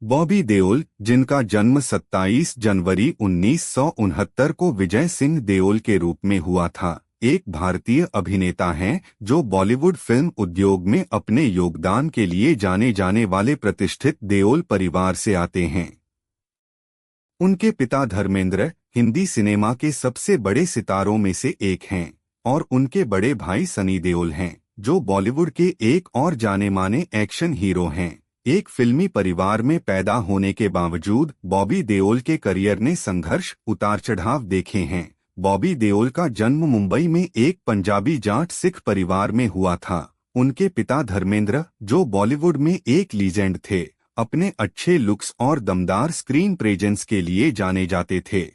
बॉबी देओल, जिनका जन्म 27 जनवरी 1969 को विजय सिंह देओल के रूप में हुआ था, एक भारतीय अभिनेता हैं जो बॉलीवुड फिल्म उद्योग में अपने योगदान के लिए जाने जाने वाले प्रतिष्ठित देओल परिवार से आते हैं। उनके पिता धर्मेंद्र हिंदी सिनेमा के सबसे बड़े सितारों में से एक हैं और उनके बड़े भाई सनी देओल हैं, जो बॉलीवुड के एक और जाने माने एक्शन हीरो हैं। एक फिल्मी परिवार में पैदा होने के बावजूद बॉबी देओल के करियर ने संघर्ष, उतार चढ़ाव देखे हैं। बॉबी देओल का जन्म मुंबई में एक पंजाबी जाट सिख परिवार में हुआ था। उनके पिता धर्मेंद्र, जो बॉलीवुड में एक लीजेंड थे, अपने अच्छे लुक्स और दमदार स्क्रीन प्रेजेंस के लिए जाने जाते थे,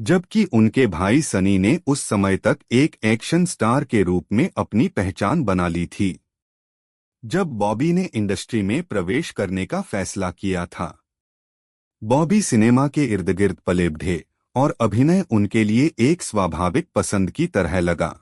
जबकि उनके भाई सनी ने उस समय तक एक एक्शन स्टार के रूप में अपनी पहचान बना ली थी। जब बॉबी ने इंडस्ट्री में प्रवेश करने का फैसला किया था, बॉबी सिनेमा के इर्द गिर्द पले बढ़े और अभिनय उनके लिए एक स्वाभाविक पसंद की तरह लगा।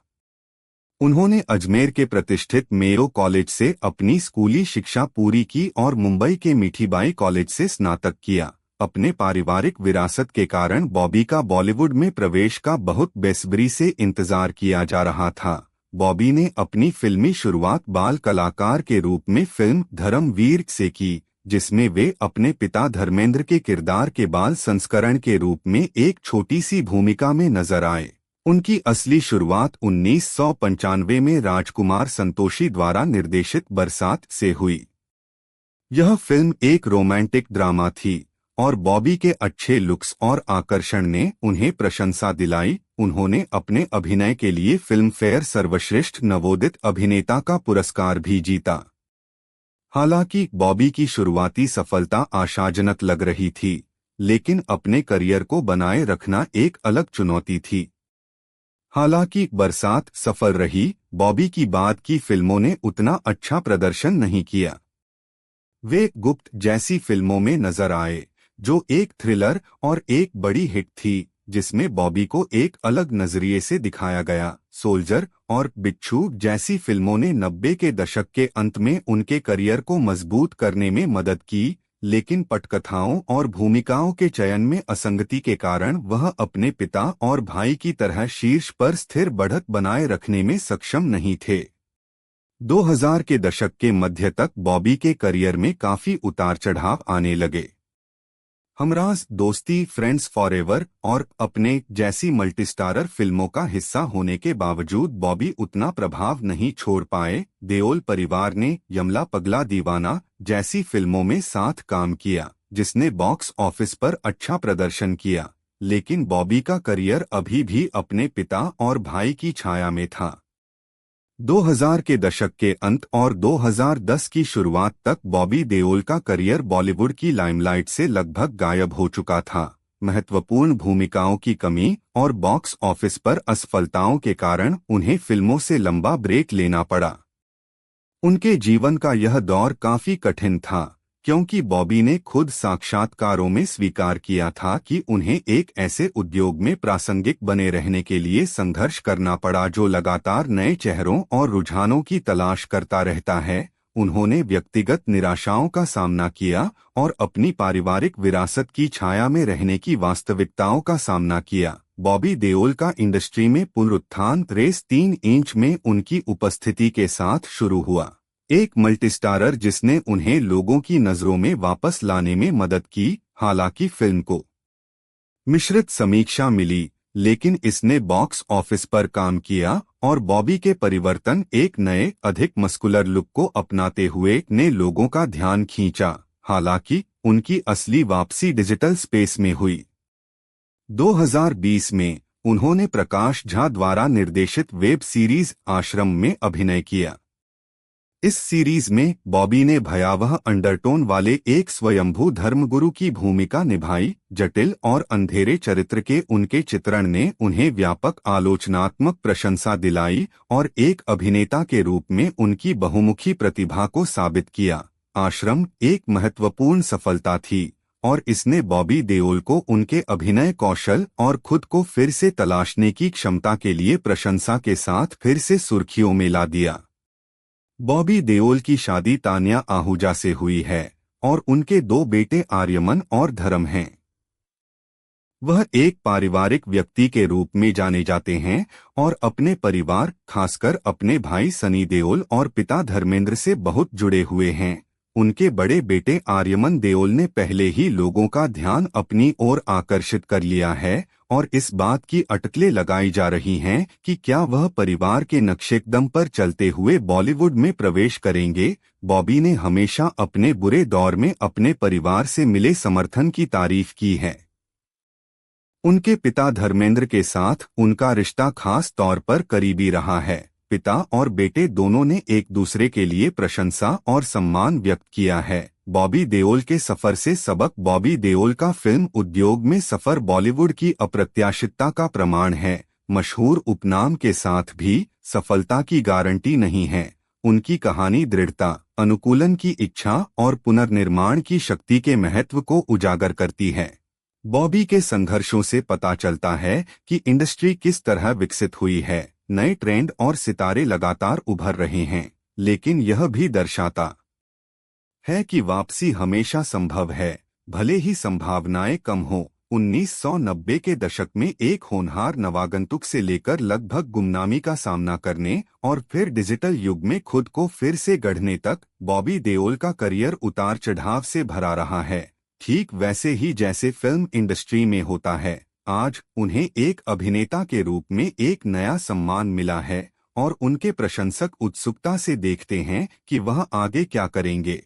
उन्होंने अजमेर के प्रतिष्ठित मेयो कॉलेज से अपनी स्कूली शिक्षा पूरी की और मुंबई के मीठीबाई कॉलेज से स्नातक किया। अपने पारिवारिक विरासत के कारण बॉबी का बॉलीवुड में प्रवेश का बहुत बेसब्री से इंतजार किया जा रहा था। बॉबी ने अपनी फिल्मी शुरुआत बाल कलाकार के रूप में फिल्म धर्मवीर से की, जिसमें वे अपने पिता धर्मेंद्र के किरदार के बाल संस्करण के रूप में एक छोटी सी भूमिका में नजर आए। उनकी असली शुरुआत 1995 में राजकुमार संतोषी द्वारा निर्देशित बरसात से हुई। यह फिल्म एक रोमांटिक ड्रामा थी और बॉबी के अच्छे लुक्स और आकर्षण ने उन्हें प्रशंसा दिलाई। उन्होंने अपने अभिनय के लिए फिल्म फेयर सर्वश्रेष्ठ नवोदित अभिनेता का पुरस्कार भी जीता। हालांकि बॉबी की शुरुआती सफलता आशाजनक लग रही थी, लेकिन अपने करियर को बनाए रखना एक अलग चुनौती थी। हालांकि बरसात सफल रही, बॉबी की बाद की फिल्मों ने उतना अच्छा प्रदर्शन नहीं किया। वे गुप्त जैसी फिल्मों में नजर आए, जो एक थ्रिलर और एक बड़ी हिट थी, जिसमें बॉबी को एक अलग नजरिए से दिखाया गया। सोल्जर और बिच्छू जैसी फिल्मों ने 90 के दशक के अंत में उनके करियर को मजबूत करने में मदद की, लेकिन पटकथाओं और भूमिकाओं के चयन में असंगति के कारण वह अपने पिता और भाई की तरह शीर्ष पर स्थिर बढ़त बनाए रखने में सक्षम नहीं थे। 2000 के दशक के मध्य तक बॉबी के करियर में काफी उतार चढ़ाव आने लगे। हमराज दोस्ती, फ्रेंड्स फॉरएवर और अपने जैसी मल्टीस्टारर फिल्मों का हिस्सा होने के बावजूद बॉबी उतना प्रभाव नहीं छोड़ पाए। देओल परिवार ने यमला पगला दीवाना जैसी फिल्मों में साथ काम किया, जिसने बॉक्स ऑफिस पर अच्छा प्रदर्शन किया, लेकिन बॉबी का करियर अभी भी अपने पिता और भाई की छाया में था। 2000 के दशक के अंत और 2010 की शुरुआत तक बॉबी देओल का करियर बॉलीवुड की लाइमलाइट से लगभग गायब हो चुका था। महत्वपूर्ण भूमिकाओं की कमी और बॉक्स ऑफिस पर असफलताओं के कारण उन्हें फिल्मों से लंबा ब्रेक लेना पड़ा। उनके जीवन का यह दौर काफी कठिन था, क्योंकि बॉबी ने खुद साक्षात्कारों में स्वीकार किया था कि उन्हें एक ऐसे उद्योग में प्रासंगिक बने रहने के लिए संघर्ष करना पड़ा जो लगातार नए चेहरों और रुझानों की तलाश करता रहता है। उन्होंने व्यक्तिगत निराशाओं का सामना किया और अपनी पारिवारिक विरासत की छाया में रहने की वास्तविकताओं का सामना किया। बॉबी देओल का इंडस्ट्री में पुनरुत्थान रेस 3 इंच में उनकी उपस्थिति के साथ शुरू हुआ, एक मल्टीस्टारर जिसने उन्हें लोगों की नजरों में वापस लाने में मदद की। हालांकि फिल्म को मिश्रित समीक्षा मिली, लेकिन इसने बॉक्स ऑफिस पर काम किया और बॉबी के परिवर्तन, एक नए अधिक मस्कुलर लुक को अपनाते हुए, ने लोगों का ध्यान खींचा। हालांकि उनकी असली वापसी डिजिटल स्पेस में हुई। 2020 में उन्होंने प्रकाश झा द्वारा निर्देशित वेब सीरीज आश्रम में अभिनय किया। इस सीरीज में बॉबी ने भयावह अंडरटोन वाले एक स्वयंभू धर्मगुरु की भूमिका निभाई। जटिल और अंधेरे चरित्र के उनके चित्रण ने उन्हें व्यापक आलोचनात्मक प्रशंसा दिलाई और एक अभिनेता के रूप में उनकी बहुमुखी प्रतिभा को साबित किया। आश्रम एक महत्वपूर्ण सफलता थी और इसने बॉबी देओल को उनके अभिनय कौशल और खुद को फिर से तलाशने की क्षमता के लिए प्रशंसा के साथ फिर से सुर्खियों में ला दिया। बॉबी देओल की शादी तान्या आहूजा से हुई है और उनके 2 बेटे आर्यमन और धर्म हैं। वह एक पारिवारिक व्यक्ति के रूप में जाने जाते हैं और अपने परिवार, खासकर अपने भाई सनी देओल और पिता धर्मेंद्र से बहुत जुड़े हुए हैं। उनके बड़े बेटे आर्यमन देओल ने पहले ही लोगों का ध्यान अपनी ओर आकर्षित कर लिया है और इस बात की अटकलें लगाई जा रही हैं कि क्या वह परिवार के नक्शेकदम पर चलते हुए बॉलीवुड में प्रवेश करेंगे। बॉबी ने हमेशा अपने बुरे दौर में अपने परिवार से मिले समर्थन की तारीफ की है। उनके पिता धर्मेंद्र के साथ उनका रिश्ता खास तौर पर करीबी रहा है। पिता और बेटे दोनों ने एक दूसरे के लिए प्रशंसा और सम्मान व्यक्त किया है। बॉबी देओल के सफर से सबक। बॉबी देओल का फिल्म उद्योग में सफर बॉलीवुड की अप्रत्याशितता का प्रमाण है। मशहूर उपनाम के साथ भी सफलता की गारंटी नहीं है। उनकी कहानी दृढ़ता, अनुकूलन की इच्छा और पुनर्निर्माण की शक्ति के महत्व को उजागर करती है। बॉबी के संघर्षों से पता चलता है कि इंडस्ट्री किस तरह विकसित हुई है। नए ट्रेंड और सितारे लगातार उभर रहे हैं, लेकिन यह भी दर्शाता है कि वापसी हमेशा संभव है, भले ही संभावनाएं कम हो। 1990 के दशक में एक होनहार नवागंतुक से लेकर लगभग गुमनामी का सामना करने और फिर डिजिटल युग में खुद को फिर से गढ़ने तक बॉबी देओल का करियर उतार चढ़ाव से भरा रहा है। ठीक वैसे ही जैसे फिल्म इंडस्ट्री में होता है, आज उन्हें एक अभिनेता के रूप में एक नया सम्मान मिला है और उनके प्रशंसक उत्सुकता से देखते हैं कि वह आगे क्या करेंगे।